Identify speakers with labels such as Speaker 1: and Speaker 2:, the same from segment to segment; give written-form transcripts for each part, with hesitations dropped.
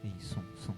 Speaker 1: Isso, som.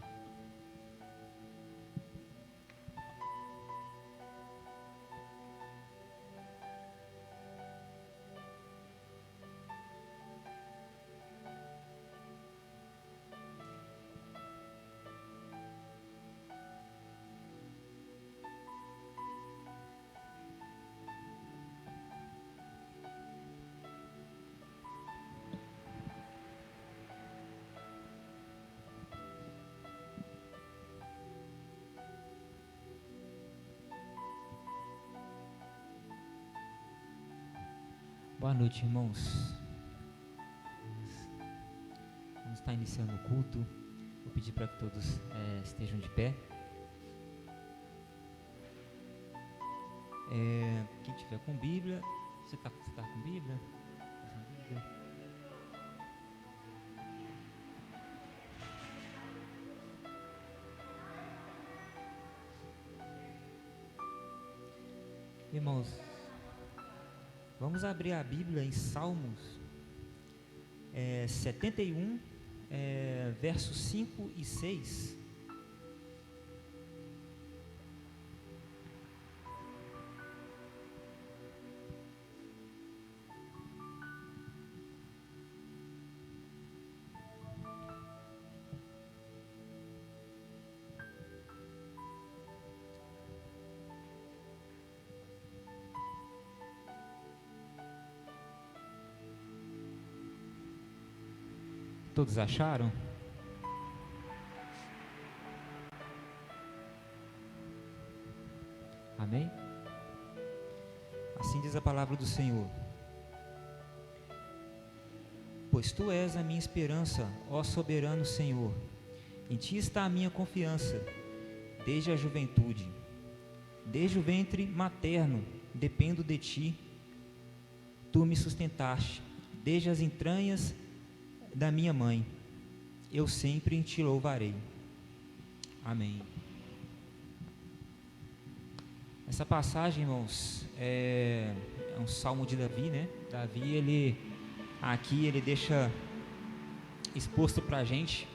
Speaker 1: Boa noite, irmãos. Vamos estar iniciando o culto. Vou pedir para que todos estejam de pé. Quem tiver com Bíblia, você está com Bíblia? Irmãos, vamos abrir a Bíblia em Salmos 71, versos 5 e 6. Todos acharam? Amém? Assim diz a palavra do Senhor. Pois tu és a minha esperança, ó soberano Senhor. Em ti está a minha confiança, desde a juventude. Desde o ventre materno, dependo de ti. Tu me sustentaste, desde as entranhas da minha mãe, eu sempre te louvarei. Amém. Essa passagem, irmãos, é um salmo de Davi, né? Davi, ele deixa exposto para a gente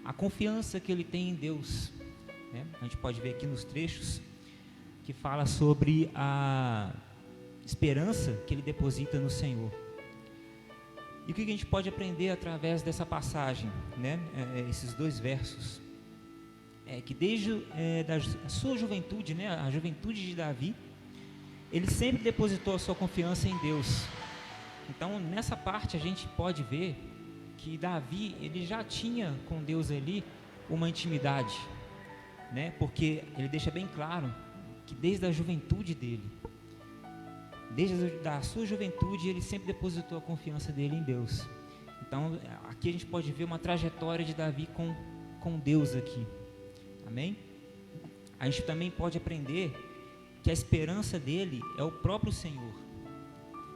Speaker 1: a confiança que ele tem em Deus, né? A gente pode ver aqui nos trechos que fala sobre a esperança que ele deposita no Senhor. E o que a gente pode aprender através dessa passagem, né? Esses dois versos, que desde da sua juventude, né? A juventude de Davi, ele sempre depositou a sua confiança em Deus. Então, nessa parte a gente pode ver que Davi, ele já tinha com Deus ali uma intimidade, né? Porque ele deixa bem claro que desde a juventude dele, desde a sua juventude, ele sempre depositou a confiança dele em Deus. Então, aqui a gente pode ver uma trajetória de Davi com Deus aqui. Amém? A gente também pode aprender que a esperança dele é o próprio Senhor.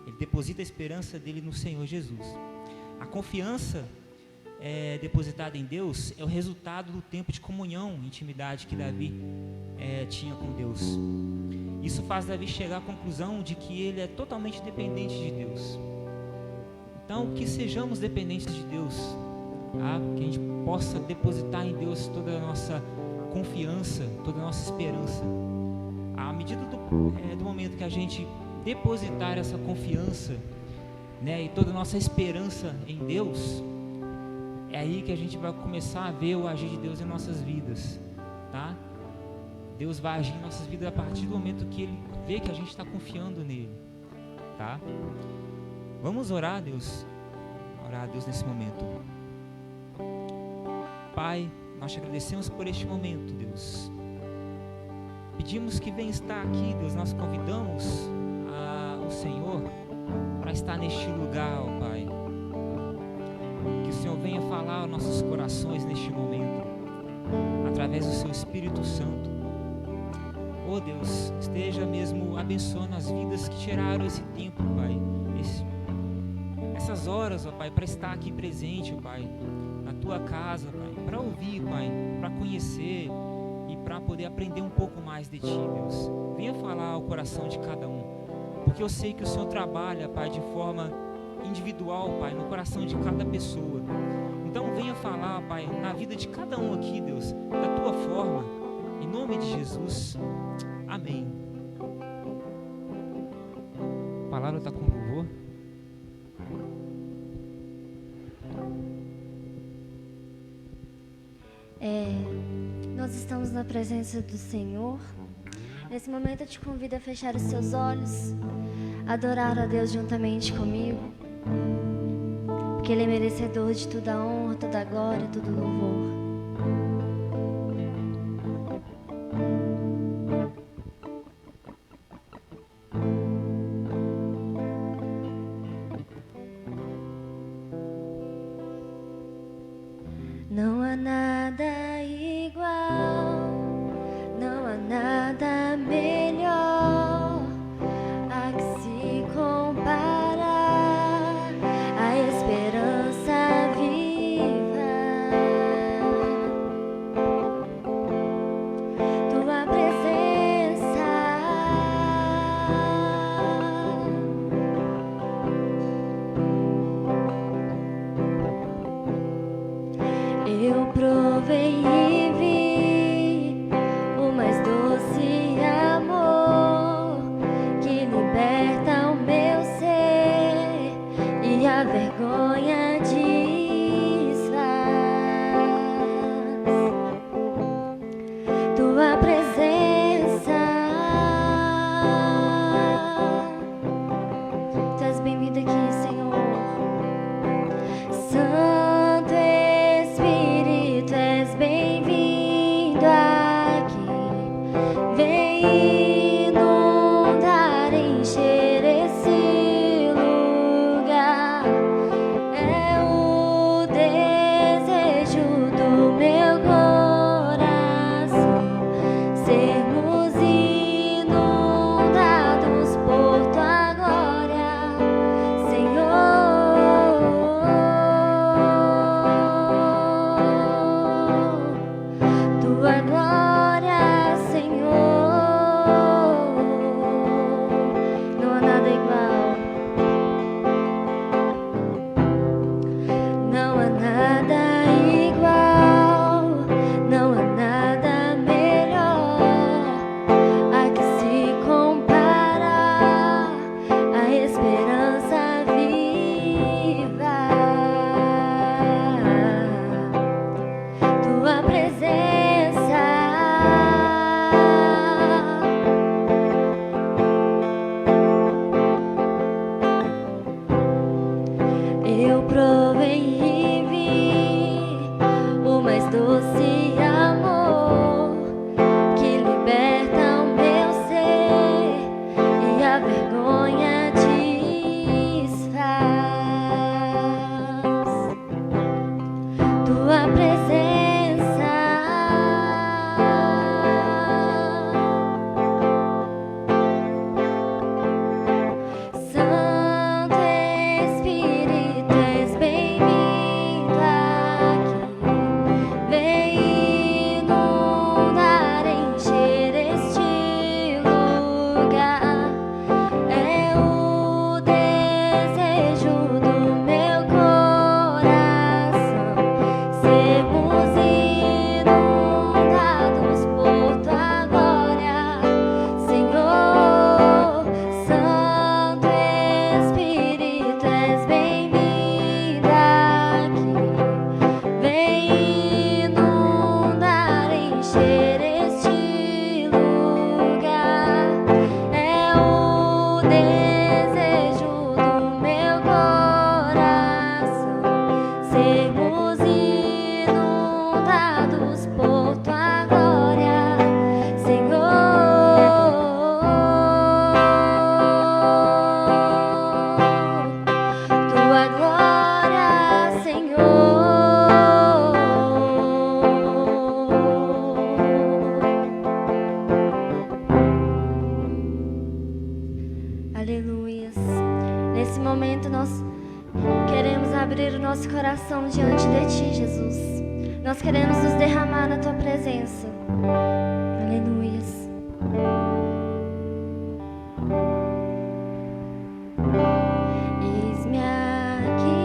Speaker 1: Ele deposita a esperança dele no Senhor Jesus. A confiança depositada em Deus é o resultado do tempo de comunhão, intimidade que Davi tinha com Deus. Isso faz Davi chegar à conclusão de que ele é totalmente dependente de Deus. Então, que sejamos dependentes de Deus, tá? Que a gente possa depositar em Deus toda a nossa confiança, toda a nossa esperança. À medida do momento que a gente depositar essa confiança, né, e toda a nossa esperança em Deus, é aí que a gente vai começar a ver o agir de Deus em nossas vidas, tá? Deus vai agir em nossas vidas a partir do momento que Ele vê que a gente está confiando nele, tá? Vamos orar a Deus nesse momento. Pai, nós te agradecemos por este momento, Deus. Pedimos que venha estar aqui, Deus. Nós convidamos o Senhor para estar neste lugar, ó Pai. Que o Senhor venha falar aos nossos corações neste momento, através do Seu Espírito Santo. Oh Deus, esteja mesmo abençoando as vidas que tiraram esse tempo, Pai, essas horas, ó Pai, para estar aqui presente, ó Pai, na Tua casa, Pai, para ouvir, Pai, para conhecer e para poder aprender um pouco mais de Ti, Deus. Venha falar ao coração de cada um, porque eu sei que o Senhor trabalha, Pai, de forma individual, Pai, no coração de cada pessoa. Então venha falar, Pai, na vida de cada um aqui, Deus, da tua forma, em nome de Jesus. Amém. A palavra está com louvor.
Speaker 2: Nós estamos na presença do Senhor. Nesse momento eu te convido a fechar os seus olhos, adorar a Deus juntamente comigo, porque Ele é merecedor de toda a honra, toda a glória, todo o louvor. Não há nada igual, não há nada melhor a que se comparar a esperança viva. Tua presença, eu provei e vi o mais doce amor que liberta o meu ser e a vergonha desfaz. Tua presença, Tu és bem-vindo aqui, Senhor. Santo Espírito, és bem-vindo aqui. Vem inundar, encher esse lugar. É o desejo do meu coração sermos inundados por tua glória, Senhor. Tua glória, Senhor. Não há nada igual. Não há nada igual, não há nada melhor a que se comparar a esperança viva. Tua presença, eu provei e vi o mais doce amor que liberta o meu ser e a vergonha desfaz. Tua presença, Santo Espírito, és bem-vindo aqui. Vem inundar, encher este lugar. É o desejo do meu coração sermos inundados por tua glória, Senhor. Santo Espírito, és bem-vindo aqui. Vem inundar, encher este lugar. É o desejo do meu coração sermos inundados por tua glória, Senhor. Tua glória, Senhor. Aleluias. Nesse momento nós queremos abrir o nosso coração diante de Ti, Jesus. Nós queremos nos derramar na Tua presença. Aleluias. Eis-me aqui,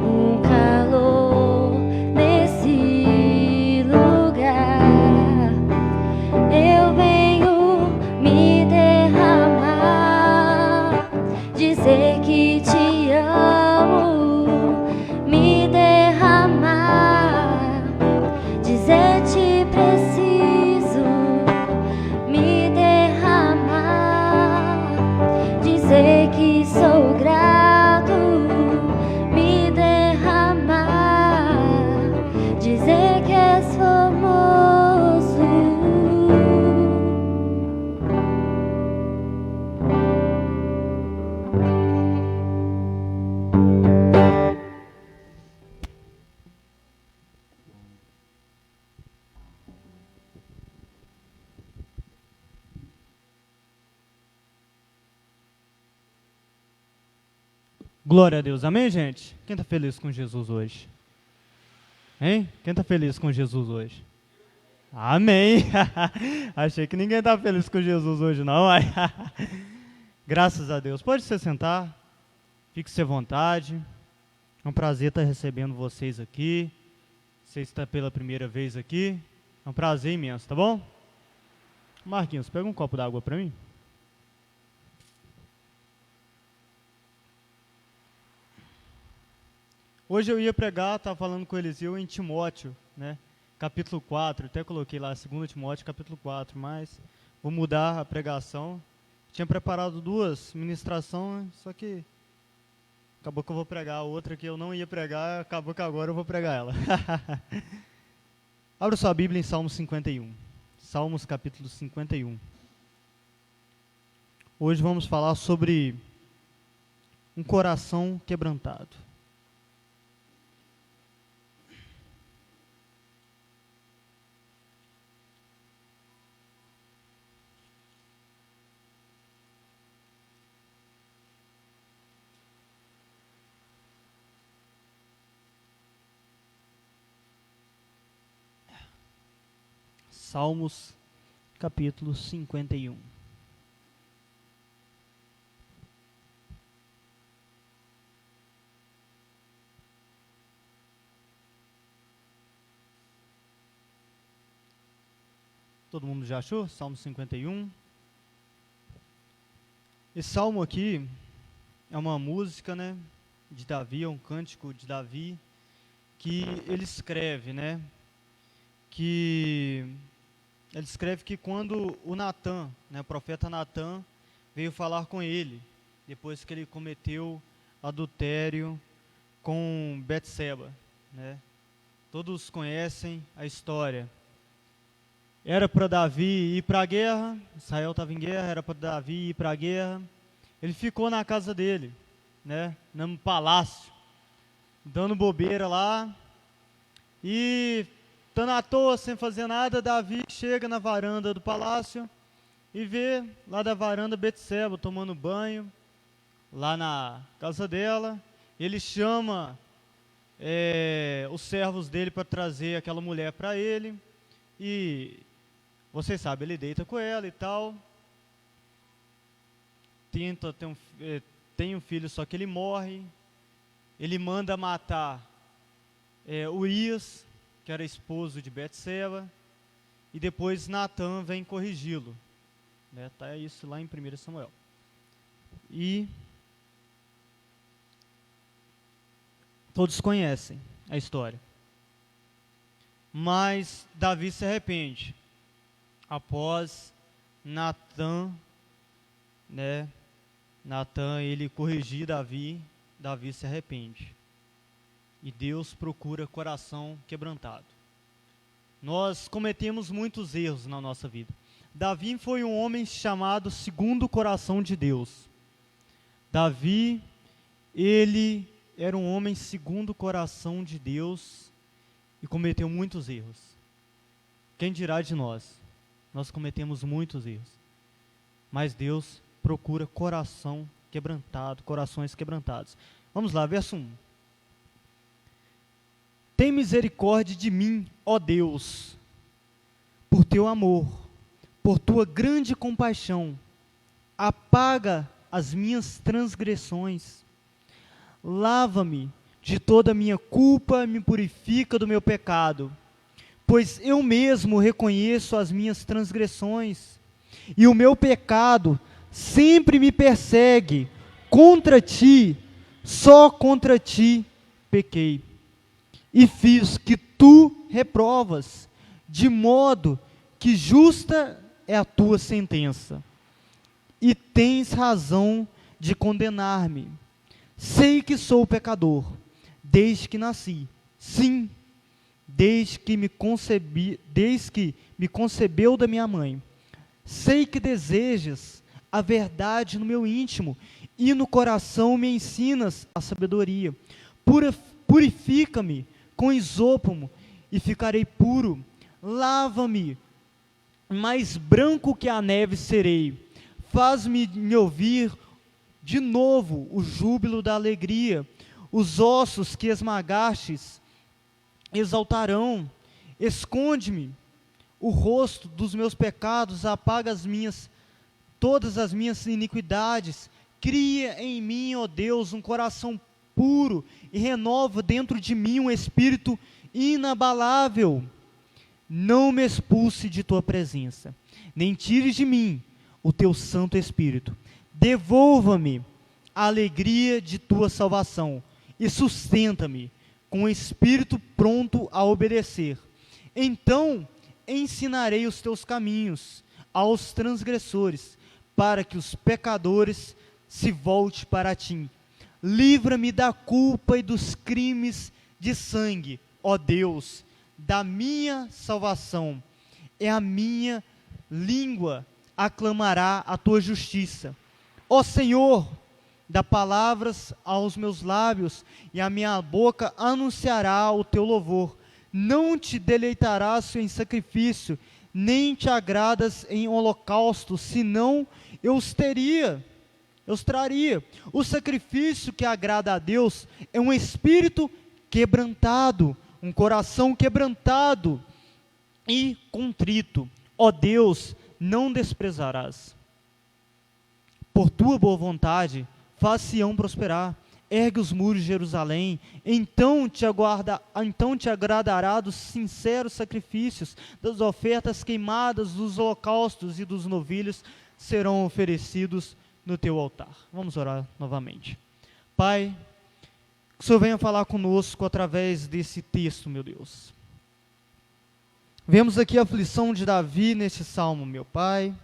Speaker 2: um calor nesse lugar. Eu venho me derramar, dizer que te amo, me derramar, dizer te preciso, me derramar, dizer que sou grato, me derramar, dizer que és famoso.
Speaker 3: Glória a Deus, amém, gente? Quem está feliz com Jesus hoje? Hein? Quem está feliz com Jesus hoje? Amém! Achei que ninguém está feliz com Jesus hoje, não. Graças a Deus. Pode se sentar, fique-se à vontade. É um prazer estar recebendo vocês aqui. Você está pela primeira vez aqui. É um prazer imenso, tá bom? Marquinhos, pega um copo d'água para mim. Hoje eu ia pregar, estava falando com o Eliseu em Timóteo, né? Capítulo 4, até coloquei lá 2 Timóteo, capítulo 4, mas vou mudar a pregação. Tinha preparado 2 ministrações, só que acabou que eu vou pregar a outra que eu não ia pregar, acabou que agora eu vou pregar ela. Abra sua Bíblia em Salmos 51. Salmos capítulo 51. Hoje vamos falar sobre um coração quebrantado. Salmos, capítulo 51. Todo mundo já achou? Salmo 51. Esse salmo aqui é uma música, né, de Davi, é um cântico de Davi, que ele escreve, né, que ele escreve que quando o Natã, né, o profeta Natã, veio falar com ele, depois que ele cometeu adultério com Betseba, né? Todos conhecem a história. Era para Davi ir para a guerra, Israel estava em guerra, era para Davi ir para a guerra. Ele ficou na casa dele, né, no palácio, dando bobeira lá, e estando à toa, sem fazer nada, Davi chega na varanda do palácio e vê lá da varanda Betseba tomando banho, lá na casa dela. Ele chama os servos dele para trazer aquela mulher para ele, e vocês sabem, ele deita com ela e tal, tenta ter tem um filho, só que ele morre. Ele manda matar Urias, que era esposo de Betseba, e depois Natã vem corrigi-lo. Está isso lá em 1 Samuel. E todos conhecem a história. Mas Davi se arrepende. Após Natã, né, Natã ele corrigir Davi, Davi se arrepende. E Deus procura coração quebrantado. Nós cometemos muitos erros na nossa vida. Davi foi um homem chamado segundo o coração de Deus. Davi, ele era um homem segundo o coração de Deus e cometeu muitos erros. Quem dirá de nós? Nós cometemos muitos erros. Mas Deus procura coração quebrantado, corações quebrantados. Vamos lá, verso 1. Tem misericórdia de mim, ó Deus, por teu amor, por tua grande compaixão, apaga as minhas transgressões, lava-me de toda a minha culpa, me purifica do meu pecado, pois eu mesmo reconheço as minhas transgressões, e o meu pecado sempre me persegue. Contra ti, só contra ti pequei, e fiz que tu reprovas, de modo que justa é a tua sentença, e tens razão de condenar-me. Sei que sou pecador, desde que nasci, sim, desde que me concebeu da minha mãe. Sei que desejas a verdade no meu íntimo, e no coração me ensinas a sabedoria. Purifica-me com isopo e ficarei puro. Lava-me, mais branco que a neve serei. Faz-me ouvir de novo o júbilo da alegria. Os ossos que esmagastes exaltarão. Esconde-me o rosto dos meus pecados, apaga todas as minhas iniquidades. Cria em mim, ó Deus, um coração puro e renova dentro de mim um espírito inabalável. Não me expulse de tua presença, nem tires de mim o teu Santo Espírito. Devolva-me a alegria de tua salvação e sustenta-me com um espírito pronto a obedecer. Então ensinarei os teus caminhos aos transgressores, para que os pecadores se voltem para ti. Livra-me da culpa e dos crimes de sangue, ó Deus, da minha salvação. É a minha língua aclamará a tua justiça. Ó Senhor, dá palavras aos meus lábios, e a minha boca anunciará o teu louvor. Não te deleitarás em sacrifício, nem te agradas em holocausto, senão eu os traria. O sacrifício que agrada a Deus é um espírito quebrantado, um coração quebrantado e contrito. Ó Deus, não desprezarás. Por tua boa vontade, faz Sião prosperar. Ergue os muros de Jerusalém, então te agradará dos sinceros sacrifícios, das ofertas queimadas, dos holocaustos e dos novilhos serão oferecidos no teu altar. Vamos orar novamente. Pai, que o Senhor venha falar conosco através desse texto, meu Deus. Vemos aqui a aflição de Davi nesse salmo, meu Pai.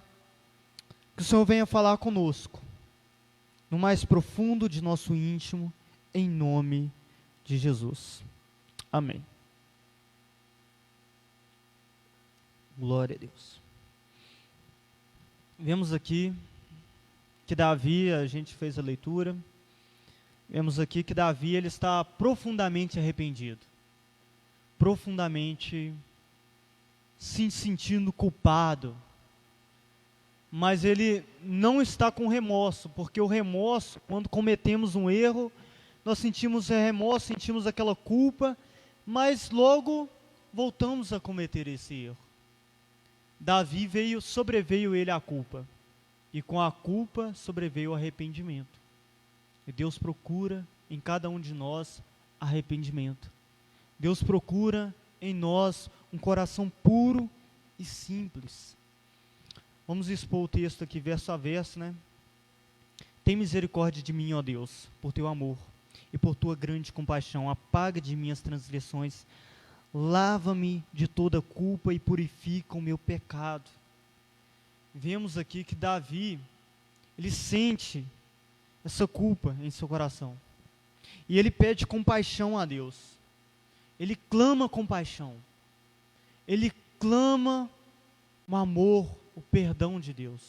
Speaker 3: Que o Senhor venha falar conosco no mais profundo de nosso íntimo, em nome de Jesus. Amém. Glória a Deus. Vemos aqui que Davi, a gente fez a leitura, vemos aqui que Davi ele está profundamente arrependido, profundamente se sentindo culpado, mas ele não está com remorso, porque o remorso, quando cometemos um erro, nós sentimos remorso, sentimos aquela culpa, mas logo voltamos a cometer esse erro. Davi sobreveio ele a culpa, e com a culpa sobreveio o arrependimento. E Deus procura em cada um de nós arrependimento. Deus procura em nós um coração puro e simples. Vamos expor o texto aqui verso a verso, né? Tem misericórdia de mim, ó Deus, por teu amor e por tua grande compaixão. Apaga de mim as transgressões. Lava-me de toda culpa e purifica o meu pecado. Vemos aqui que Davi, ele sente essa culpa em seu coração. E ele pede compaixão a Deus. Ele clama compaixão. Ele clama o amor, o perdão de Deus.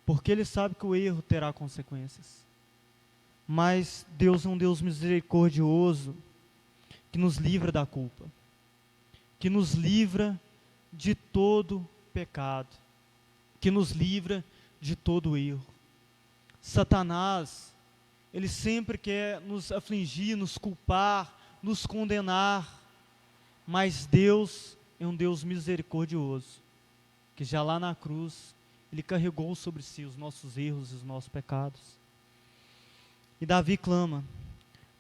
Speaker 3: Porque ele sabe que o erro terá consequências. Mas Deus é um Deus misericordioso, que nos livra da culpa, que nos livra de todo pecado, que nos livra de todo erro. Satanás, ele sempre quer nos afligir, nos culpar, nos condenar, mas Deus é um Deus misericordioso, que já lá na cruz, ele carregou sobre si os nossos erros e os nossos pecados. E Davi clama: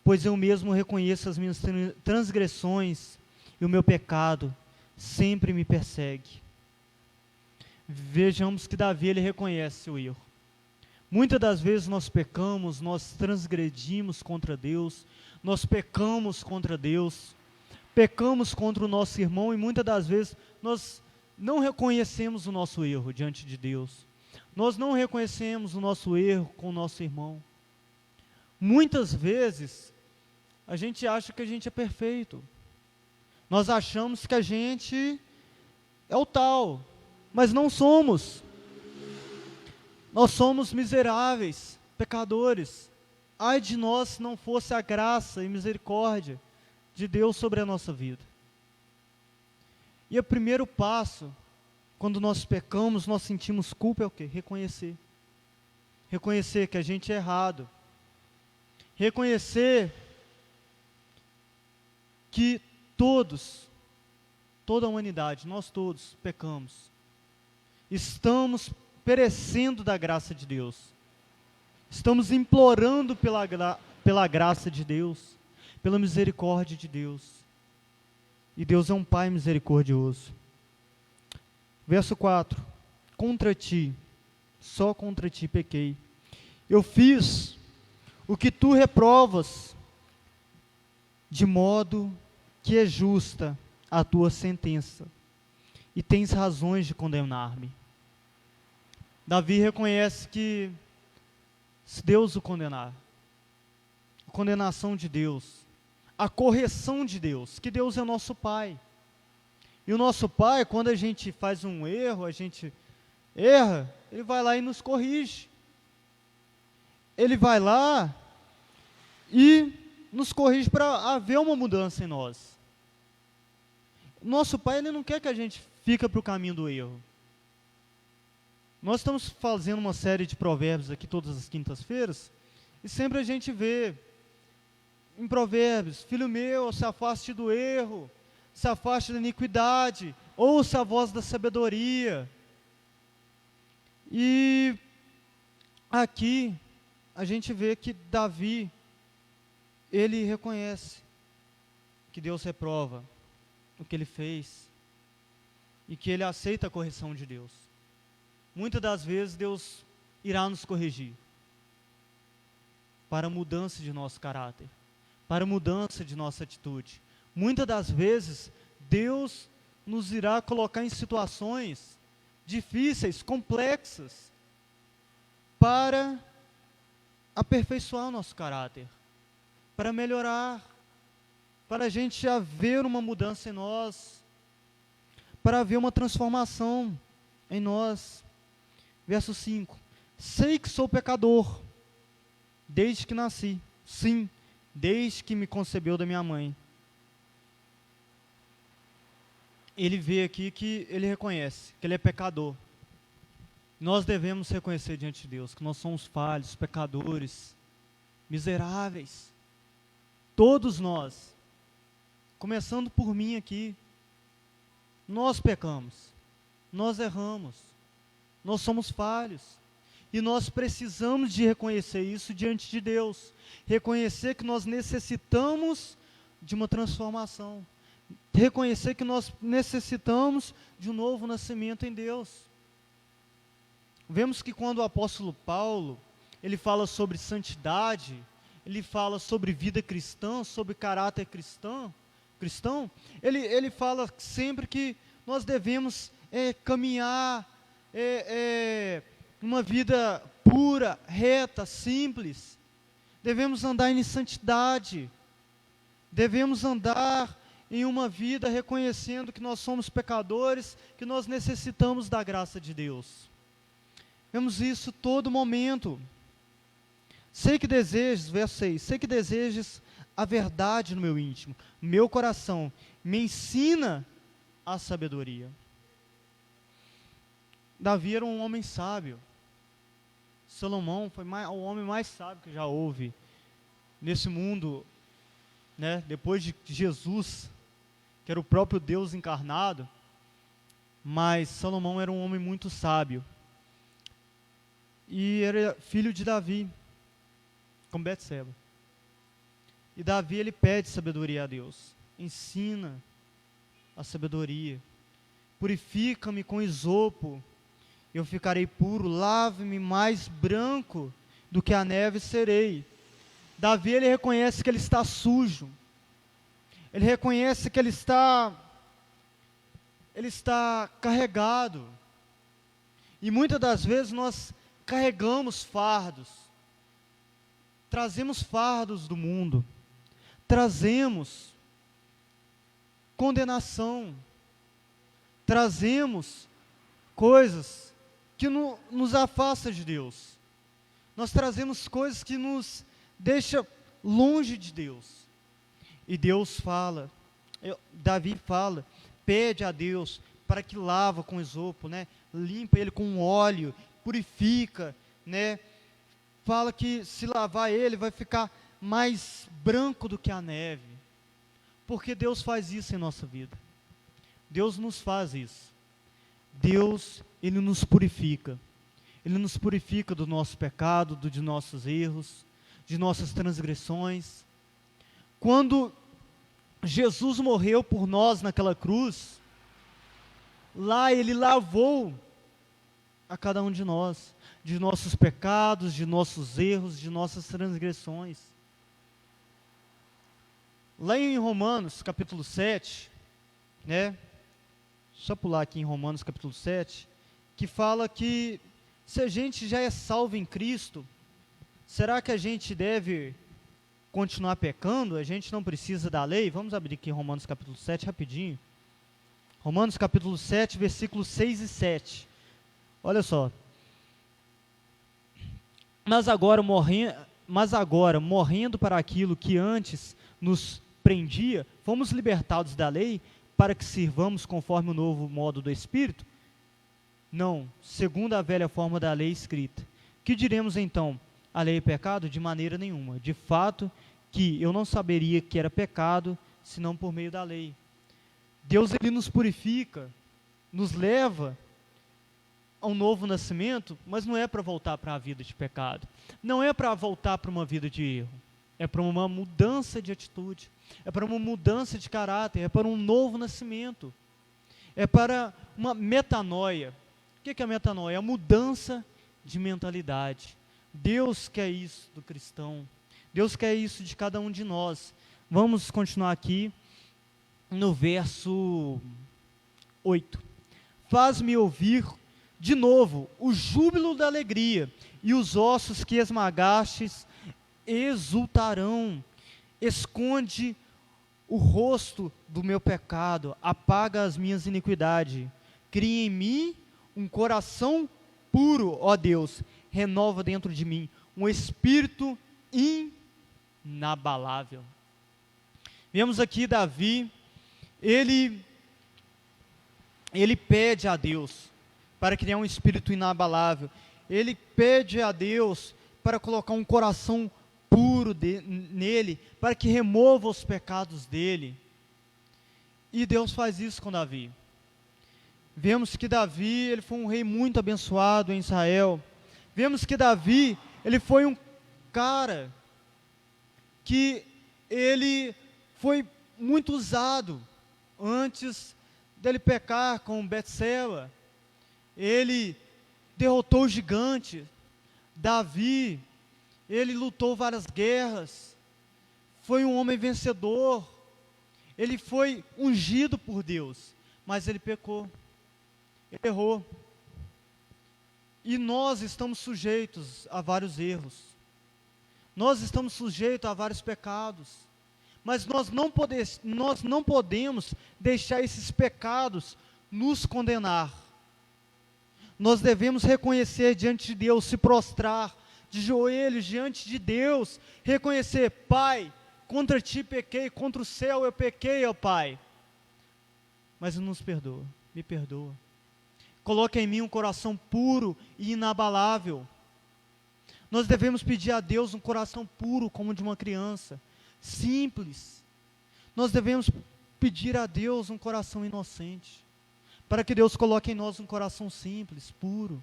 Speaker 3: pois eu mesmo reconheço as minhas transgressões e o meu pecado sempre me persegue. Vejamos que Davi, ele reconhece o erro. Muitas das vezes nós pecamos, nós transgredimos contra Deus, nós pecamos contra Deus, pecamos contra o nosso irmão e muitas das vezes nós não reconhecemos o nosso erro diante de Deus. Nós não reconhecemos o nosso erro com o nosso irmão. Muitas vezes a gente acha que a gente é perfeito. Nós achamos que a gente é o tal, mas não somos. Nós somos miseráveis, pecadores. Ai de nós se não fosse a graça e misericórdia de Deus sobre a nossa vida. E o primeiro passo, quando nós pecamos, nós sentimos culpa, é o quê? Reconhecer. Reconhecer que a gente é errado. Reconhecer que toda a humanidade, nós todos pecamos. Estamos perecendo da graça de Deus. Estamos implorando pela graça de Deus, pela misericórdia de Deus. E Deus é um Pai misericordioso. Verso 4. Contra ti, só contra ti pequei. Eu fiz o que tu reprovas, de modo que é justa a tua sentença, e tens razões de condenar-me. Davi reconhece que se Deus o condenar, a condenação de Deus, a correção de Deus, que Deus é nosso Pai. E o nosso Pai, quando a gente faz um erro, a gente erra, Ele vai lá e nos corrige. Ele vai lá e nos corrige para haver uma mudança em nós. Nosso Pai, Ele não quer que a gente fique para o caminho do erro. Nós estamos fazendo uma série de provérbios aqui todas as quintas-feiras, e sempre a gente vê em provérbios: filho meu, se afaste do erro, se afaste da iniquidade, ouça a voz da sabedoria. E aqui a gente vê que Davi, ele reconhece que Deus reprova o que ele fez e que ele aceita a correção de Deus. Muitas das vezes Deus irá nos corrigir para a mudança de nosso caráter, para a mudança de nossa atitude. Muitas das vezes Deus nos irá colocar em situações difíceis, complexas, para aperfeiçoar o nosso caráter, para melhorar, para a gente haver uma mudança em nós, para haver uma transformação em nós. Verso 5: sei que sou pecador, desde que nasci, sim, desde que me concebeu da minha mãe. Ele vê aqui que ele reconhece que ele é pecador. Nós devemos reconhecer diante de Deus que nós somos falhos, pecadores, miseráveis. Todos nós, começando por mim aqui, nós pecamos, nós erramos, nós somos falhos. E nós precisamos de reconhecer isso diante de Deus. Reconhecer que nós necessitamos de uma transformação. Reconhecer que nós necessitamos de um novo nascimento em Deus. Vemos que quando o apóstolo Paulo, ele fala sobre santidade, ele fala sobre vida cristã, sobre caráter cristão, ele fala sempre que nós devemos caminhar uma vida pura, reta, simples. Devemos andar em santidade. Devemos andar em uma vida reconhecendo que nós somos pecadores, que nós necessitamos da graça de Deus. Vemos isso todo momento. Sei que desejes, verso 6, sei que desejes a verdade no meu íntimo, meu coração me ensina a sabedoria. Davi era um homem sábio. Salomão foi o homem mais sábio que já houve nesse mundo, né? Depois de Jesus, que era o próprio Deus encarnado. Mas Salomão era um homem muito sábio. E era filho de Davi, com Betseba. E Davi, ele pede sabedoria a Deus. Ensina a sabedoria. Purifica-me com isopo, eu ficarei puro. Lave-me mais branco do que a neve serei. Davi, ele reconhece que ele está sujo. Ele reconhece que ele está carregado. E muitas das vezes nós carregamos fardos. Trazemos fardos do mundo. Trazemos condenação. Trazemos coisas que nos afastam de Deus. Nós trazemos coisas que nos deixam longe de Deus. E Deus fala, Davi fala, pede a Deus para que lava com isopo, né? Limpa ele com óleo, purifica, né? Fala que se lavar ele vai ficar mais branco do que a neve. Porque Deus faz isso em nossa vida. Deus nos faz isso. Deus, ele nos purifica. Ele nos purifica do nosso pecado, de nossos erros, de nossas transgressões. Quando Jesus morreu por nós naquela cruz, lá ele lavou a cada um de nós, de nossos pecados, de nossos erros, de nossas transgressões. Lá em Romanos capítulo 7, né? Só pular aqui em Romanos capítulo 7, que fala que se a gente já é salvo em Cristo, será que a gente deve continuar pecando? A gente não precisa da lei? Vamos abrir aqui Romanos capítulo 7 rapidinho. Romanos capítulo 7, versículos 6 e 7. Olha só. Mas agora, morrendo para aquilo que antes nos prendia, fomos libertados da lei para que sirvamos conforme o novo modo do Espírito? Não, segundo a velha forma da lei escrita. Que diremos então? A lei é pecado? De maneira nenhuma. De fato, que eu não saberia que era pecado, senão por meio da lei. Deus, ele nos purifica, nos leva a um novo nascimento, mas não é para voltar para a vida de pecado. Não é para voltar para uma vida de erro. É para uma mudança de atitude. É para uma mudança de caráter. É para um novo nascimento. É para uma metanoia. O que é a metanoia? É a mudança de mentalidade. Deus quer isso do cristão. Deus quer isso de cada um de nós. Vamos continuar aqui no verso 8. Faz-me ouvir de novo o júbilo da alegria, e os ossos que esmagastes exultarão. Esconde o rosto do meu pecado, apaga as minhas iniquidades. Cria em mim um coração puro, ó Deus, renova dentro de mim um espírito inabalável. Vemos aqui Davi, ele pede a Deus para criar um espírito inabalável. Ele pede a Deus para colocar um coração puro nele, para que remova os pecados dele. E Deus faz isso com Davi. Vemos que Davi, ele foi um rei muito abençoado em Israel. Vemos que Davi, ele foi um cara que ele foi muito usado antes dele pecar com Betseba. Ele derrotou o gigante. Davi, ele lutou várias guerras. Foi um homem vencedor. Ele foi ungido por Deus, mas ele pecou. Ele errou. E nós estamos sujeitos a vários erros. Nós estamos sujeitos a vários pecados. Mas nós não podemos deixar esses pecados nos condenar. Nós devemos reconhecer diante de Deus, se prostrar de joelhos diante de Deus, reconhecer: Pai, contra ti pequei, contra o céu eu pequei, ó Pai. Mas nos perdoa, me perdoa. Coloca em mim um coração puro e inabalável. Nós devemos pedir a Deus um coração puro como de uma criança, simples. Nós devemos pedir a Deus um coração inocente, para que Deus coloque em nós um coração simples, puro.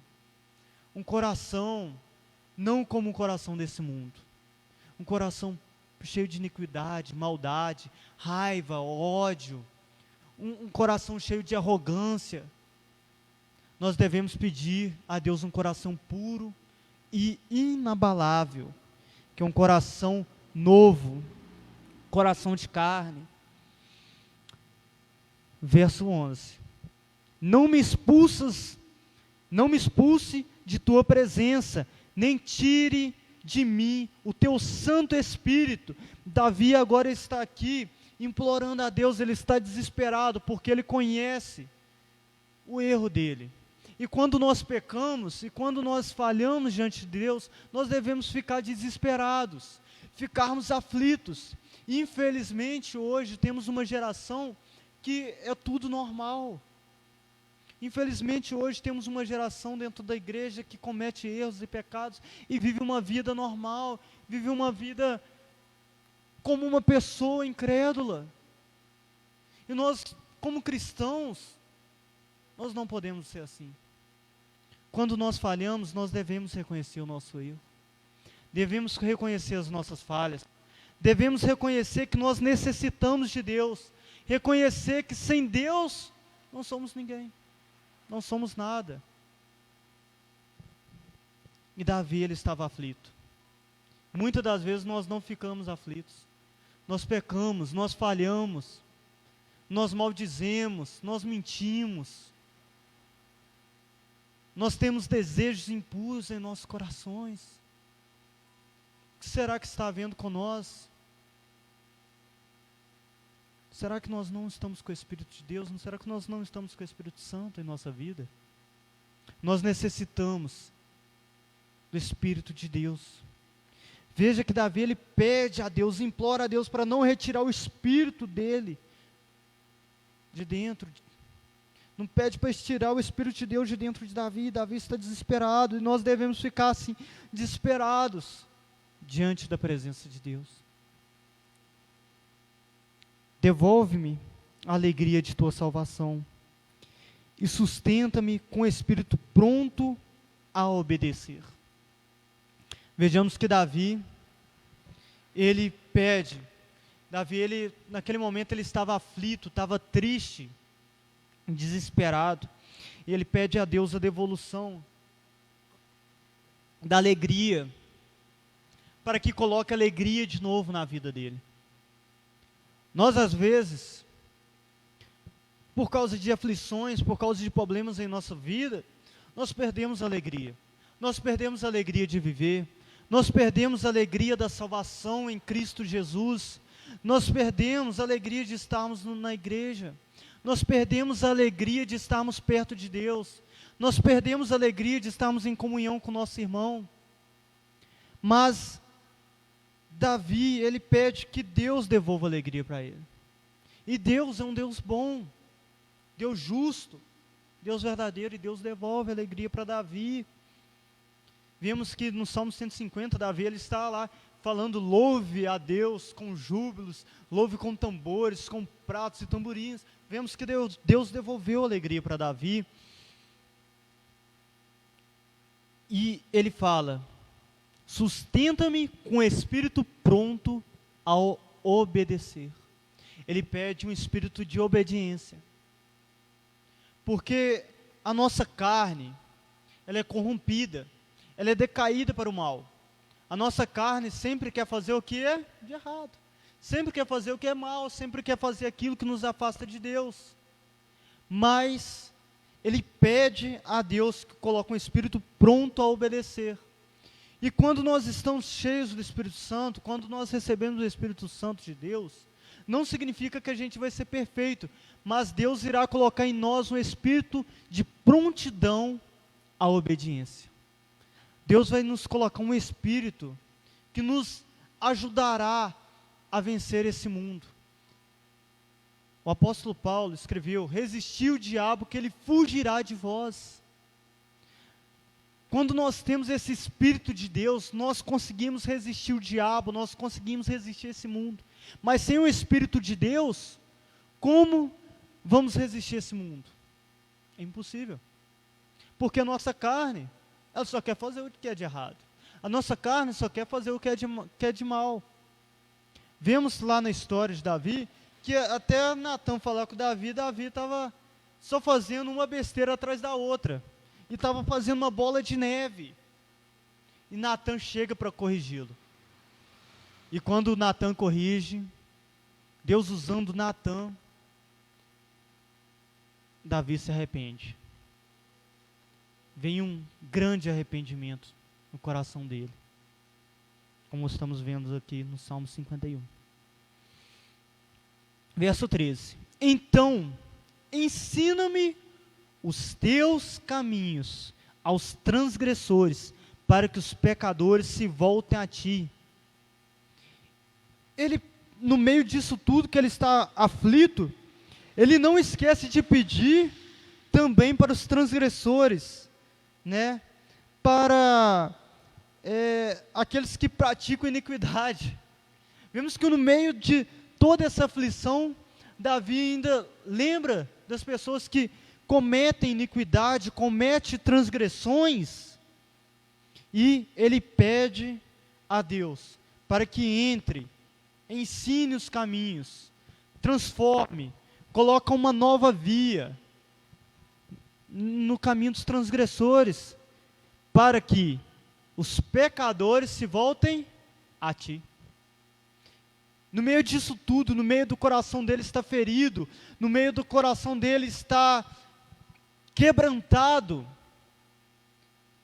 Speaker 3: Um coração, não como um coração desse mundo. Um coração cheio de iniquidade, maldade, raiva, ódio, um coração cheio de arrogância, nós devemos pedir a Deus um coração puro e inabalável, que é um coração novo, coração de carne. Verso 11: não me expulse de tua presença, nem tire de mim o teu Santo Espírito. Davi agora está aqui implorando a Deus, ele está desesperado, porque ele conhece o erro dele. E quando nós pecamos, e quando nós falhamos diante de Deus, nós devemos ficar desesperados, ficarmos aflitos. E infelizmente hoje temos uma geração que é tudo normal. Infelizmente hoje temos uma geração dentro da igreja que comete erros e pecados e vive uma vida normal, vive uma vida como uma pessoa incrédula. E nós, como cristãos, nós não podemos ser assim. Quando nós falhamos, nós devemos reconhecer o nosso erro. Devemos reconhecer as nossas falhas. Devemos reconhecer que nós necessitamos de Deus. Reconhecer que sem Deus não somos ninguém. Não somos nada. E Davi, ele estava aflito. Muitas das vezes nós não ficamos aflitos. Nós pecamos, nós falhamos, nós maldizemos, nós mentimos. Nós temos desejos impuros em nossos corações. O que será que está havendo com nós? Será que nós não estamos com o Espírito de Deus? Será que nós não estamos com o Espírito Santo em nossa vida? Nós necessitamos do Espírito de Deus. Veja que Davi, ele pede a Deus, implora a Deus para não retirar o Espírito dele de dentro. Não pede para tirar o Espírito de Deus de dentro de Davi. Davi está desesperado e nós devemos ficar assim, desesperados diante da presença de Deus. Devolve-me a alegria de tua salvação e sustenta-me com o espírito pronto a obedecer. Vejamos que Davi, ele pede, naquele momento ele estava aflito, estava triste, desesperado, e ele pede a Deus a devolução da alegria, para que coloque alegria de novo na vida dele. Nós às vezes, por causa de aflições, por causa de problemas em nossa vida, nós perdemos a alegria. Nós perdemos a alegria de viver. Nós perdemos a alegria da salvação em Cristo Jesus. Nós perdemos a alegria de estarmos na igreja. Nós perdemos a alegria de estarmos perto de Deus. Nós perdemos a alegria de estarmos em comunhão com o nosso irmão. Mas Davi, ele pede que Deus devolva alegria para ele. E Deus é um Deus bom, Deus justo, Deus verdadeiro, e Deus devolve alegria para Davi. Vemos que no Salmo 150, Davi, ele está lá falando: louve a Deus com júbilos, louve com tambores, com pratos e tamborins. Vemos que Deus devolveu alegria para Davi. E ele fala: sustenta-me com o espírito pronto ao obedecer. Ele pede um espírito de obediência. Porque a nossa carne, ela é corrompida, ela é decaída para o mal. A nossa carne sempre quer fazer o que é de errado. Sempre quer fazer o que é mal, sempre quer fazer aquilo que nos afasta de Deus. Mas ele pede a Deus que coloque um espírito pronto a obedecer. E quando nós estamos cheios do Espírito Santo, quando nós recebemos o Espírito Santo de Deus, não significa que a gente vai ser perfeito, mas Deus irá colocar em nós um espírito de prontidão à obediência. Deus vai nos colocar um espírito que nos ajudará a vencer esse mundo. O apóstolo Paulo escreveu: resisti o diabo que ele fugirá de vós. Quando nós temos esse Espírito de Deus, nós conseguimos resistir o diabo, nós conseguimos resistir esse mundo. Mas sem o Espírito de Deus, como vamos resistir esse mundo? É impossível. Porque a nossa carne, ela só quer fazer o que é de errado. A nossa carne só quer fazer o que é de mal. Vemos lá na história de Davi, que até Natã falar com Davi estava só fazendo uma besteira atrás da outra, e estava fazendo uma bola de neve, e Natã chega para corrigi-lo, e quando Natã corrige, Deus usando Natã, Davi se arrepende, vem um grande arrependimento no coração dele, como estamos vendo aqui no Salmo 51. Verso 13. Então, ensina-me os teus caminhos aos transgressores, para que os pecadores se voltem a ti. Ele, no meio disso tudo que ele está aflito, ele não esquece de pedir também para os transgressores, né? Para aqueles que praticam iniquidade. Vemos que no meio de toda essa aflição, Davi ainda lembra das pessoas que cometem iniquidade, cometem transgressões, e ele pede a Deus para que entre, ensine os caminhos, transforme, coloque uma nova via no caminho dos transgressores, para que os pecadores se voltem a ti. No meio disso tudo, no meio do coração dele está ferido, no meio do coração dele está quebrantado,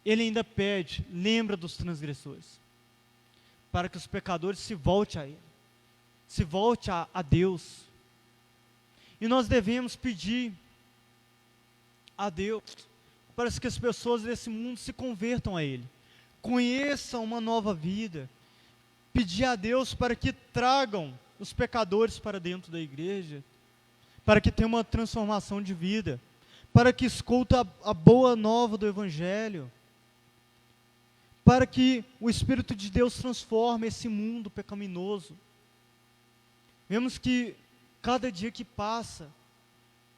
Speaker 3: ele ainda pede, lembra dos transgressores, para que os pecadores se voltem a ele, se voltem a Deus. E nós devemos pedir a Deus para que as pessoas desse mundo se convertam a ele, conheçam uma nova vida, pedir a Deus para que tragam os pecadores para dentro da igreja, para que tenha uma transformação de vida, para que escuta a boa nova do Evangelho, para que o Espírito de Deus transforme esse mundo pecaminoso. Vemos que cada dia que passa,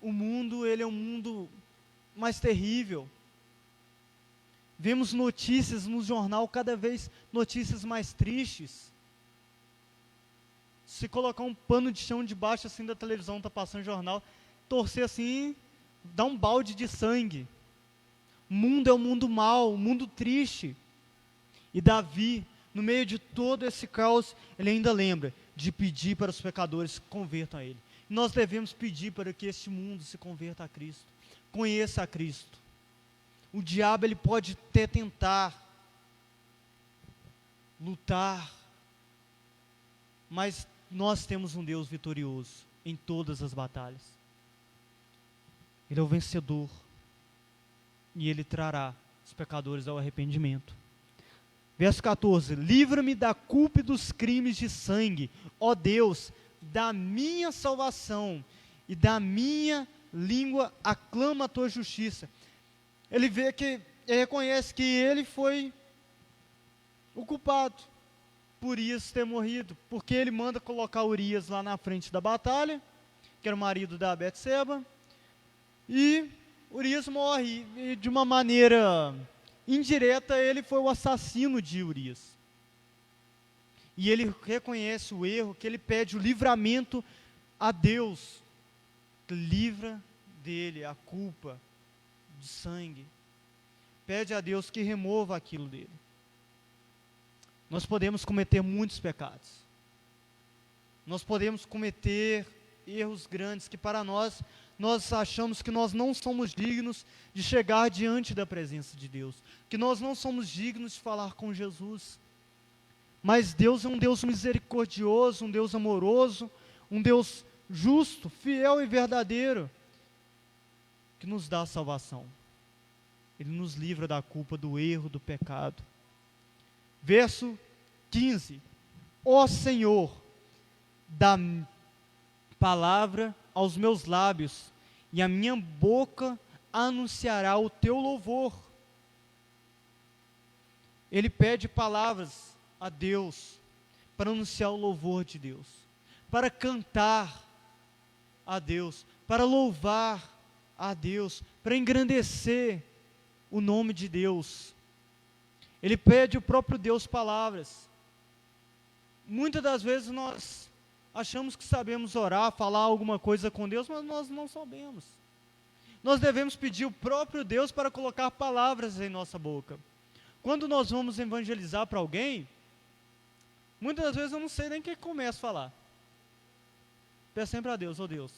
Speaker 3: o mundo, ele é um mundo mais terrível. Vemos notícias no jornal, cada vez notícias mais tristes. Se colocar um pano de chão debaixo assim da televisão, está passando jornal, torcer assim, dá um balde de sangue. O mundo é um mundo mau, um mundo triste. E Davi, no meio de todo esse caos, ele ainda lembra de pedir para os pecadores que convertam a ele. Nós devemos pedir para que este mundo se converta a Cristo, conheça a Cristo. O diabo, ele pode até tentar lutar, mas nós temos um Deus vitorioso em todas as batalhas. Ele é o vencedor, e ele trará os pecadores ao arrependimento. Verso 14: livra-me da culpa e dos crimes de sangue, ó Deus, da minha salvação, e da minha língua aclama a tua justiça. Ele vê que, ele reconhece que ele foi o culpado por Urias ter morrido, porque ele manda colocar Urias lá na frente da batalha, que era o marido da Betseba, e Urias morre, e de uma maneira indireta, ele foi o assassino de Urias. E ele reconhece o erro, que ele pede o livramento a Deus, que livra dele a culpa de sangue. Pede a Deus que remova aquilo dele. Nós podemos cometer muitos pecados. Nós podemos cometer erros grandes que para nós achamos que nós não somos dignos de chegar diante da presença de Deus, que nós não somos dignos de falar com Jesus. Mas Deus é um Deus misericordioso, um Deus amoroso, um Deus justo, fiel e verdadeiro, que nos dá a salvação. Ele nos livra da culpa, do erro, do pecado. Verso 15: ó Senhor, dá palavra aos meus lábios, e a minha boca anunciará o teu louvor. Ele pede palavras a Deus, para anunciar o louvor de Deus, para cantar a Deus, para louvar a Deus, para engrandecer o nome de Deus. Ele pede o próprio Deus palavras. muitas das vezes nós achamos que sabemos orar, falar alguma coisa com Deus, mas nós não sabemos. Nós devemos pedir o próprio Deus para colocar palavras em nossa boca. Quando nós vamos evangelizar para alguém, muitas das vezes eu não sei nem o que começo a falar. Peço sempre a Deus, Deus,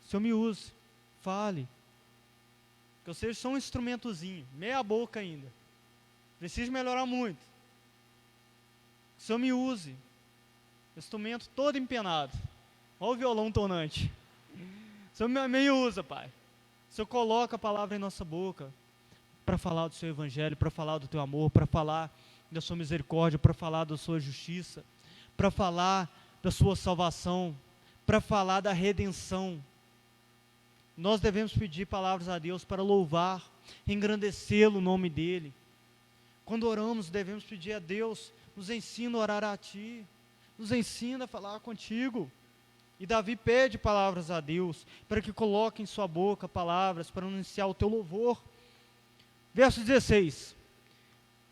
Speaker 3: o Senhor me use, fale, que eu seja só um instrumentozinho, meia boca ainda, preciso melhorar muito. O Senhor me use, instrumento todo empenado, olha o violão tonante. O Senhor me usa, Pai. O Senhor coloca a palavra em nossa boca para falar do seu evangelho, para falar do teu amor, para falar da sua misericórdia, para falar da sua justiça, para falar da sua salvação, para falar da redenção. Nós devemos pedir palavras a Deus para louvar, engrandecê-lo, o nome dEle. Quando oramos, devemos pedir a Deus, nos ensina a orar a Ti, nos ensina a falar contigo. E Davi pede palavras a Deus, para que coloque em sua boca palavras, para anunciar o teu louvor. Verso 16: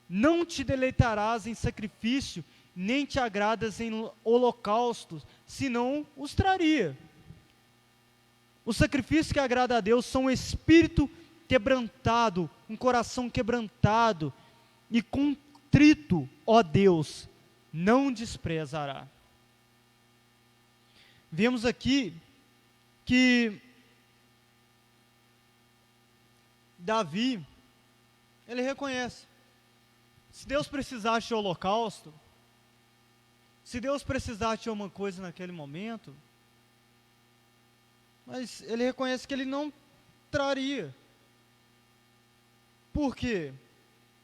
Speaker 3: não te deleitarás em sacrifício, nem te agradas em holocaustos, senão os traria. O sacrifício que agrada a Deus são um espírito quebrantado, um coração quebrantado e contrito, ó Deus, não desprezará. Vemos aqui que Davi, ele reconhece, se Deus precisasse de holocausto, se Deus precisasse de uma coisa naquele momento, mas ele reconhece que ele não traria. Por quê?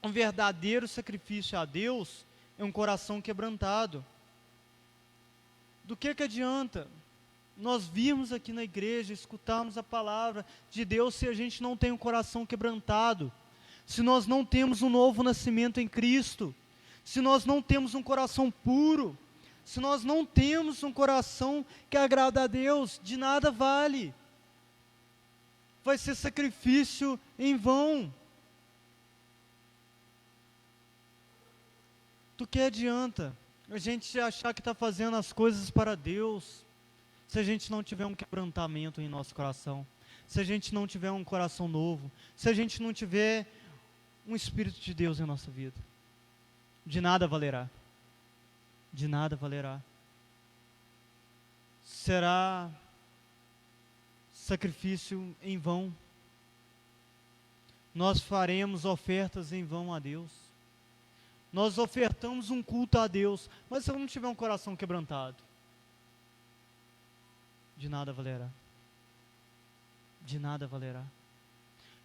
Speaker 3: Um verdadeiro sacrifício a Deus é um coração quebrantado. Do que adianta nós virmos aqui na igreja, escutarmos a palavra de Deus, se a gente não tem um coração quebrantado, se nós não temos um novo nascimento em Cristo, se nós não temos um coração puro, se nós não temos um coração que agrada a Deus, de nada vale. Vai ser sacrifício em vão. Do que adianta a gente achar que está fazendo as coisas para Deus, se a gente não tiver um quebrantamento em nosso coração, se a gente não tiver um coração novo, se a gente não tiver um Espírito de Deus em nossa vida? De nada valerá. De nada valerá. Será sacrifício em vão. Nós faremos ofertas em vão a Deus. Nós ofertamos um culto a Deus, mas se eu não tiver um coração quebrantado, de nada valerá. De nada valerá.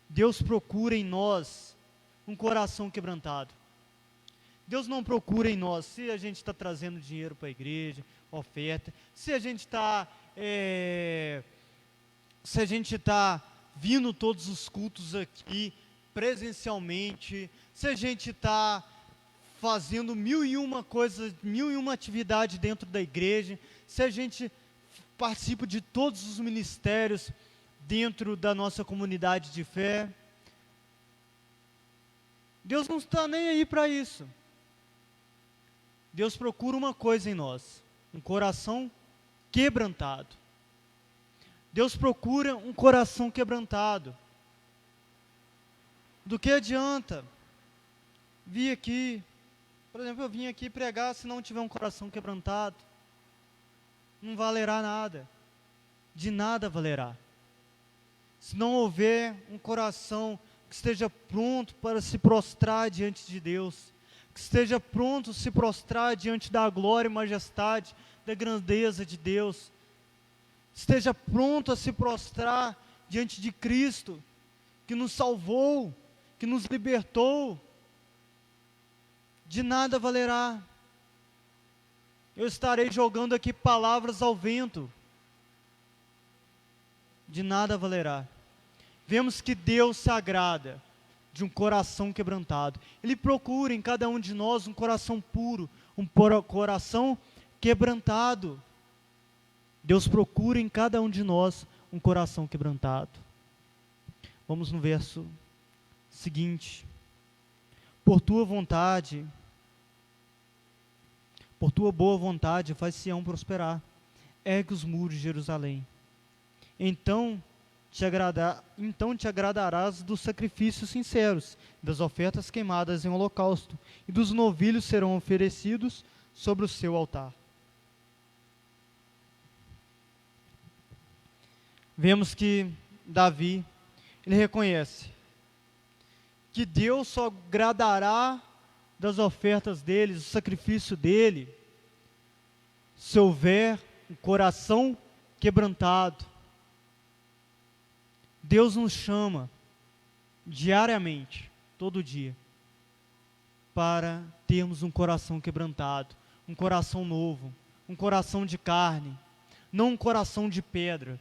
Speaker 3: Deus procura em nós um coração quebrantado. Deus não procura em nós se a gente está trazendo dinheiro para a igreja, oferta, se a gente está vindo todos os cultos aqui presencialmente, se a gente está fazendo 1001 coisas, 1001 atividade dentro da igreja, se a gente participa de todos os ministérios dentro da nossa comunidade de fé. Deus não está nem aí para isso. Deus procura uma coisa em nós, um coração quebrantado. Deus procura um coração quebrantado. Do que adianta vir aqui, por exemplo, eu vim aqui pregar se não tiver um coração quebrantado? Não valerá nada, de nada valerá. Se não houver um coração que esteja pronto para se prostrar diante de Deus, que esteja pronto a se prostrar diante da glória e majestade, da grandeza de Deus, esteja pronto a se prostrar diante de Cristo, que nos salvou, que nos libertou, de nada valerá. Eu estarei jogando aqui palavras ao vento, de nada valerá. Vemos que Deus se agrada de um coração quebrantado. Ele procura em cada um de nós um coração puro, um coração quebrantado. Deus procura em cada um de nós um coração quebrantado. Vamos no verso seguinte. Por tua vontade, Por tua boa vontade faz Sião prosperar. Ergue os muros de Jerusalém. Então te agradarás dos sacrifícios sinceros, das ofertas queimadas em holocausto, e dos novilhos serão oferecidos sobre o seu altar. Vemos que Davi, ele reconhece que Deus só agradará das ofertas dele, do sacrifício dele, se houver um coração quebrantado. Deus nos chama diariamente, todo dia, para termos um coração quebrantado, um coração novo, um coração de carne, não um coração de pedra.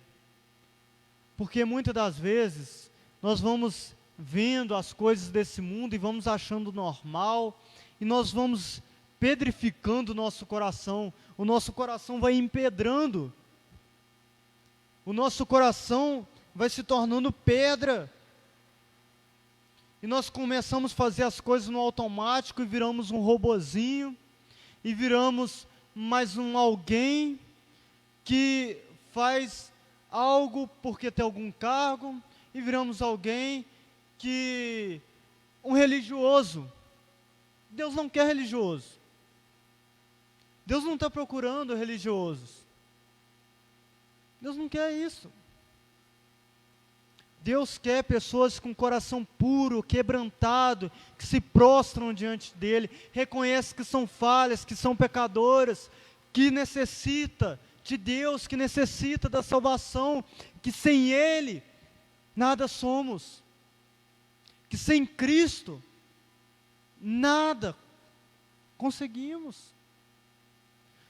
Speaker 3: Porque muitas das vezes nós vamos vendo as coisas desse mundo e vamos achando normal, e nós vamos pedrificando o nosso coração vai empedrando, o nosso coração vai se tornando pedra, e nós começamos a fazer as coisas no automático e viramos um robozinho, e viramos mais um alguém que faz algo porque tem algum cargo, e viramos alguém que, um religioso. Deus não quer religioso. Deus não está procurando religiosos. Deus não quer isso. Deus quer pessoas com coração puro, quebrantado, que se prostram diante dEle, reconhecem que são falhas, que são pecadoras, que necessita de Deus, que necessita da salvação, que sem Ele nada somos, que sem Cristo nada conseguimos.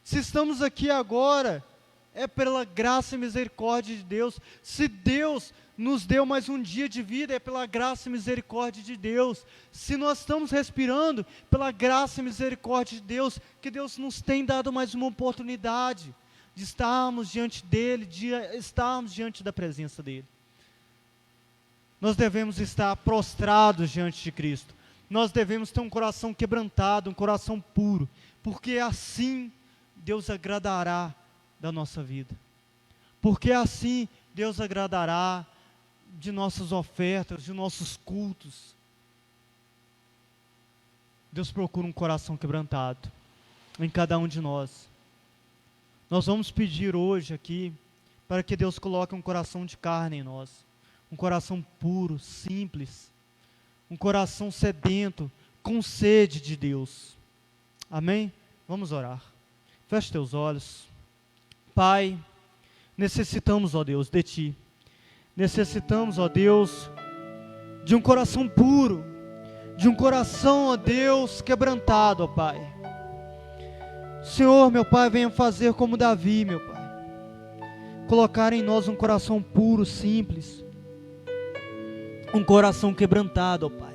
Speaker 3: Se estamos aqui agora, é pela graça e misericórdia de Deus. Se Deus nos deu mais um dia de vida, é pela graça e misericórdia de Deus. Se nós estamos respirando, pela graça e misericórdia de Deus, que Deus nos tem dado mais uma oportunidade de estarmos diante dEle, de estarmos diante da presença dEle. Nós devemos estar prostrados diante de Cristo. Nós devemos ter um coração quebrantado, um coração puro, porque assim Deus agradará da nossa vida. Porque assim Deus agradará de nossas ofertas, de nossos cultos. Deus procura um coração quebrantado em cada um de nós. Nós vamos pedir hoje aqui para que Deus coloque um coração de carne em nós, um coração puro, simples, um coração sedento, com sede de Deus. Amém? Vamos orar. Feche teus olhos. Pai, necessitamos, ó Deus, de Ti. Necessitamos, ó Deus, de um coração puro, de um coração, ó Deus, quebrantado, ó Pai. Senhor, meu Pai, venha fazer como Davi, meu Pai. Colocar em nós um coração puro, simples. Um coração quebrantado, ó Pai.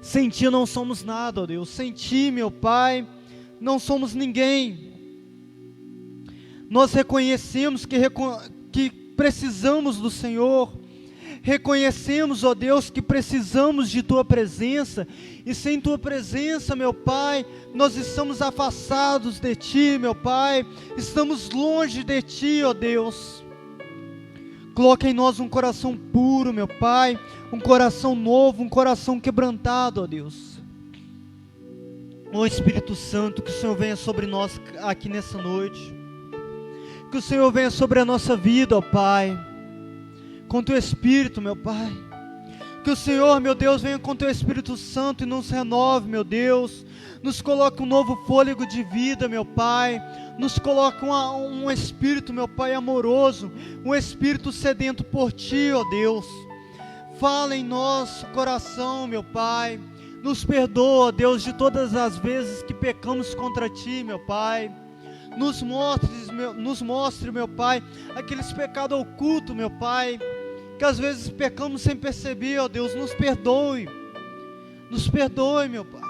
Speaker 3: Sem Ti não somos nada, ó Deus. Sem Ti, meu Pai, não somos ninguém. Nós reconhecemos que precisamos do Senhor. Reconhecemos, ó Deus, que precisamos de Tua presença. E sem Tua presença, meu Pai, nós estamos afastados de Ti, meu Pai. Estamos longe de Ti, ó Deus. Coloca em nós um coração puro, meu Pai, um coração novo, um coração quebrantado, ó Deus. Ó Espírito Santo, que o Senhor venha sobre nós aqui nessa noite. Que o Senhor venha sobre a nossa vida, ó Pai, com Teu Espírito, meu Pai. Que o Senhor, meu Deus, venha com Teu Espírito Santo e nos renove, meu Deus. Nos coloque um novo fôlego de vida, meu Pai. Nos coloque um Espírito, meu Pai, amoroso, um Espírito sedento por Ti, ó Deus. Fala em nosso coração, meu Pai. Nos perdoa, Deus, de todas as vezes que pecamos contra Ti, meu Pai. Nos mostre, meu Pai, aqueles pecados ocultos, meu Pai, que às vezes pecamos sem perceber, ó Deus. Nos perdoe, meu Pai.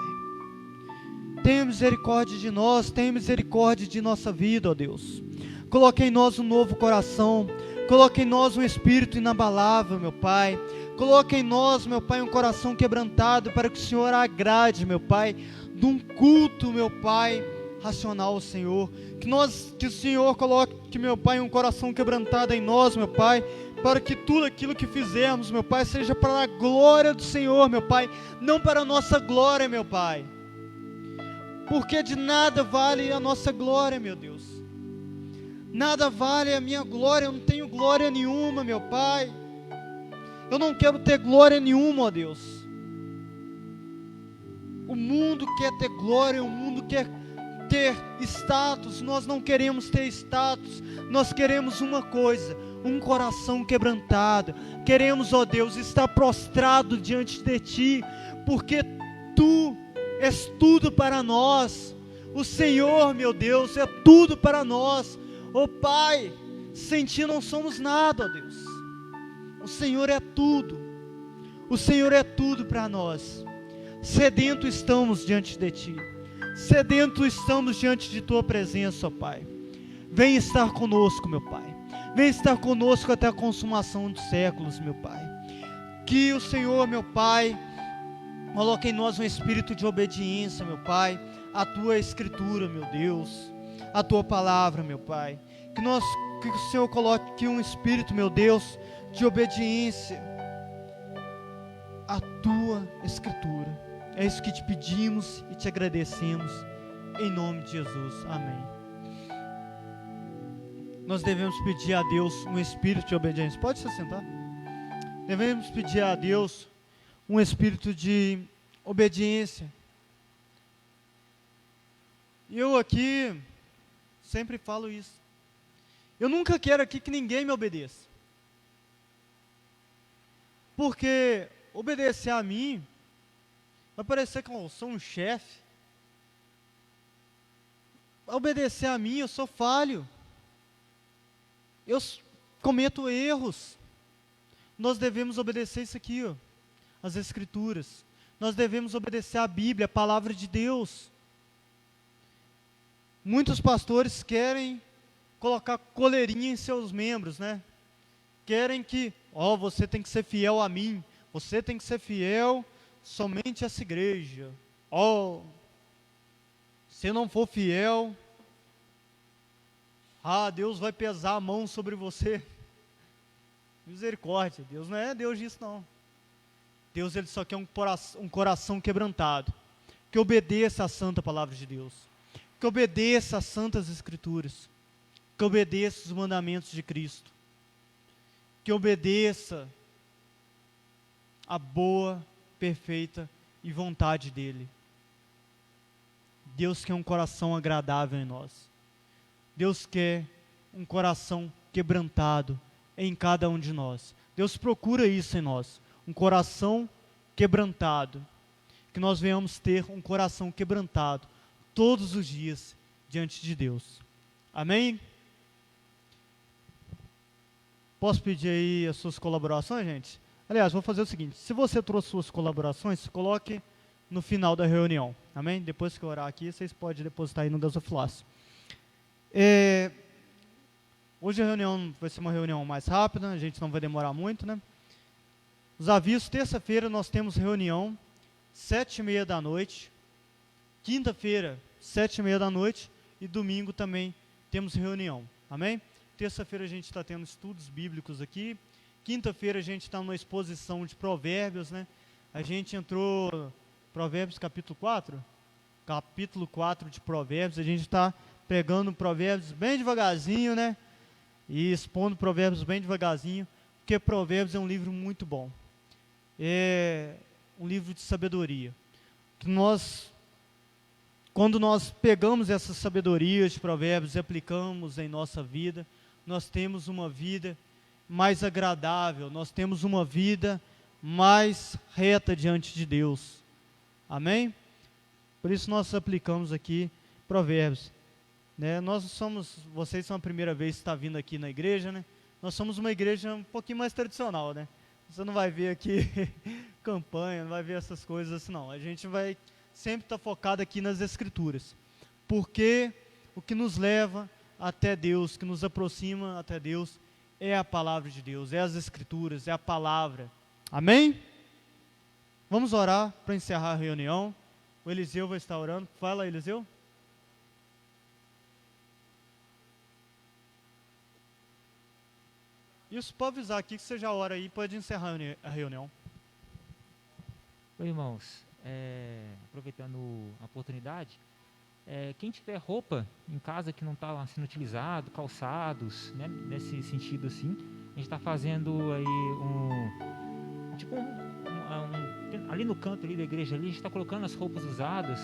Speaker 3: Tenha misericórdia de nós, tenha misericórdia de nossa vida, ó Deus. Coloque em nós um novo coração, coloque em nós um espírito inabalável, meu Pai. Coloque em nós, meu Pai, um coração quebrantado, para que o Senhor agrade, meu Pai, de um culto, meu Pai, racional, Senhor. Que o Senhor coloque, meu Pai, um coração quebrantado em nós, meu Pai, para que tudo aquilo que fizermos, meu Pai, seja para a glória do Senhor, meu Pai, não para a nossa glória, meu Pai. Porque de nada vale a nossa glória, meu Deus. Nada vale a minha glória, eu não tenho glória nenhuma, meu Pai. Eu não quero ter glória nenhuma, ó Deus. O mundo quer ter glória, o mundo quer ter status. Nós não queremos ter status, nós queremos uma coisa, um coração quebrantado. Queremos, ó Deus, estar prostrado diante de Ti, porque Tu és tudo para nós. O Senhor, meu Deus, é tudo para nós. Ó Pai, sem Ti não somos nada, ó Deus. O Senhor é tudo. O Senhor é tudo para nós. Sedento estamos diante de Ti. Sedento estamos diante de Tua presença, ó Pai. Vem estar conosco, meu Pai. Vem estar conosco até a consumação dos séculos, meu Pai. Que o Senhor, meu Pai, coloque em nós um espírito de obediência, meu Pai, à Tua Escritura, meu Deus, à Tua Palavra, meu Pai. Que o Senhor coloque aqui um espírito, meu Deus, de obediência à Tua Escritura. É isso que te pedimos e te agradecemos, em nome de Jesus, amém. Nós devemos pedir a Deus um espírito de obediência. Pode se sentar. Devemos pedir a Deus um espírito de obediência. Eu aqui sempre falo isso. Eu nunca quero aqui que ninguém me obedeça. Porque obedecer a mim vai parecer que eu sou um chefe. Obedecer a mim, eu sou falho. Eu cometo erros. Nós devemos obedecer isso aqui, ó, as Escrituras. Nós devemos obedecer a Bíblia, a Palavra de Deus. Muitos pastores querem colocar coleirinha em seus membros, né? Querem que, você tem que ser fiel a mim. Você tem que ser fiel somente a essa igreja. Se não for fiel, Deus vai pesar a mão sobre você. Misericórdia, Deus não é Deus disso não. Deus, Ele só quer um coração quebrantado, que obedeça a santa palavra de Deus, que obedeça às santas Escrituras, que obedeça os mandamentos de Cristo, que obedeça a boa, perfeita e vontade dEle. Deus quer um coração agradável em nós. Deus quer um coração quebrantado em cada um de nós. Deus procura isso em nós, um coração quebrantado. Que nós venhamos ter um coração quebrantado todos os dias diante de Deus. Amém? Posso pedir aí as suas colaborações, gente? Aliás, vou fazer o seguinte, se você trouxe suas colaborações, coloque no final da reunião, amém? Depois que eu orar aqui, vocês podem depositar aí no gasofilácio. Hoje a reunião vai ser uma reunião mais rápida, a gente não vai demorar muito, né? Os avisos, terça-feira nós temos reunião, 7h30 da noite, quinta-feira, 7h30 da noite, e domingo também temos reunião, amém? Terça-feira a gente está tendo estudos bíblicos aqui, quinta-feira a gente está numa exposição de provérbios, né? A gente entrou, Provérbios capítulo 4? Capítulo 4 de Provérbios, a gente está pegando Provérbios bem devagarzinho, né? E expondo Provérbios bem devagarzinho, porque Provérbios é um livro muito bom. É um livro de sabedoria. Que quando nós pegamos essas sabedorias de Provérbios e aplicamos em nossa vida, nós temos uma vida mais agradável, nós temos uma vida mais reta diante de Deus. Amém? Por isso nós aplicamos aqui Provérbios. Né? Vocês são a primeira vez que está vindo aqui na igreja, né? Nós somos uma igreja um pouquinho mais tradicional, né? Você não vai ver aqui campanha, não vai ver essas coisas assim, não. A gente vai sempre estar focado aqui nas Escrituras. Porque o que nos leva até Deus, que nos aproxima até Deus, é a palavra de Deus, é as Escrituras, é a palavra. Amém? Vamos orar para encerrar a reunião. O Eliseu vai estar orando. Fala, Eliseu. Isso, pode avisar aqui que seja a hora aí, pode encerrar a reunião.
Speaker 1: Oi, irmãos, aproveitando a oportunidade, quem tiver roupa em casa que não está sendo utilizado, calçados, né, nesse sentido assim, a gente está fazendo aí ali no canto ali da igreja, ali, a gente está colocando as roupas usadas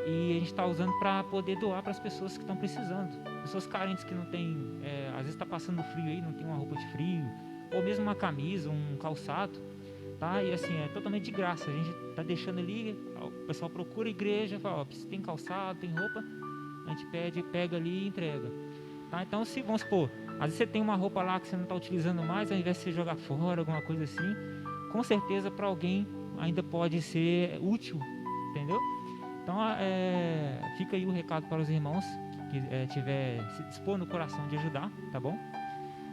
Speaker 1: e a gente está usando para poder doar para as pessoas que estão precisando, pessoas carentes que não têm, às vezes está passando frio aí, não tem uma roupa de frio, ou mesmo uma camisa, um calçado, tá? E assim, é totalmente de graça, a gente está deixando ali, o pessoal procura a igreja, fala, se tem calçado, tem roupa, a gente pega ali e entrega, tá? Então, se, vamos supor, às vezes você tem uma roupa lá que você não está utilizando mais, ao invés de você jogar fora, alguma coisa assim, com certeza para alguém ainda pode ser útil, entendeu? Então, fica aí o recado para os irmãos que tiver se dispor no coração de ajudar, tá bom?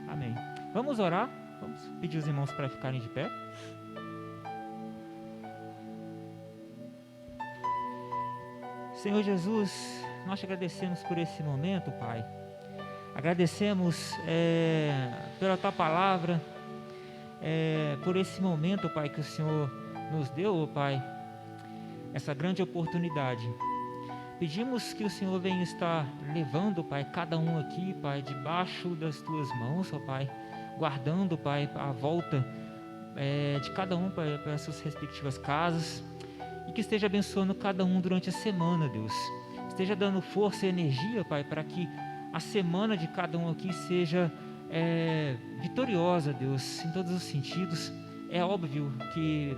Speaker 1: Amém. Vamos orar, vamos pedir os irmãos para ficarem de pé. Senhor Jesus, nós te agradecemos por esse momento, Pai. Agradecemos pela Tua palavra, por esse momento, Pai, que o Senhor nos deu, Pai, essa grande oportunidade. Pedimos que o Senhor venha estar levando, Pai, cada um aqui, Pai, debaixo das Tuas mãos, ó Pai, guardando, Pai, a volta de cada um, Pai, para as suas respectivas casas, e que esteja abençoando cada um durante a semana, Deus. Esteja dando força e energia, Pai, para que a semana de cada um aqui seja vitoriosa, Deus, em todos os sentidos. É óbvio que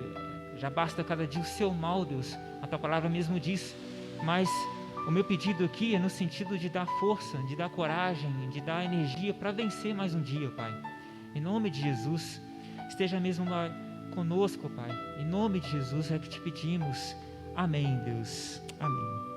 Speaker 1: já basta cada dia o seu mal, Deus, a Tua palavra mesmo diz, mas o meu pedido aqui é no sentido de dar força, de dar coragem, de dar energia para vencer mais um dia, Pai. Em nome de Jesus, esteja mesmo conosco, Pai. Em nome de Jesus é que te pedimos. Amém, Deus. Amém.